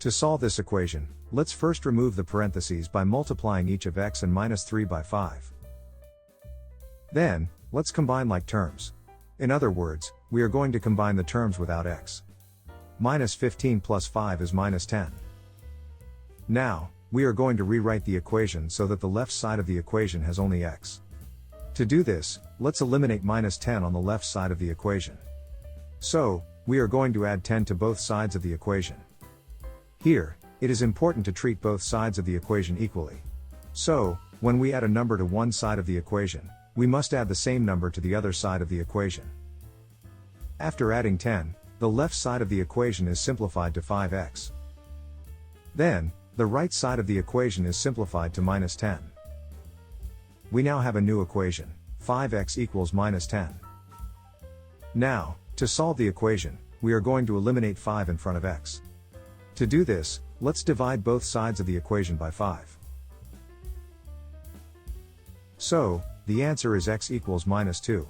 To solve this equation, let's first remove the parentheses by multiplying each of x and minus 3 by 5. Then, let's combine like terms. In other words, we are going to combine the terms without x. Minus 15 plus 5 is minus 10. Now, we are going to rewrite the equation so that the left side of the equation has only x. To do this, let's eliminate minus 10 on the left side of the equation. So, we are going to add 10 to both sides of the equation. Here, it is important to treat both sides of the equation equally. So, when we add a number to one side of the equation, we must add the same number to the other side of the equation. After adding 10, the left side of the equation is simplified to 5x. Then, the right side of the equation is simplified to minus 10. We now have a new equation, 5x equals minus 10. Now, to solve the equation, we are going to eliminate 5 in front of x. To do this, let's divide both sides of the equation by 5. So, the answer is x equals minus 2.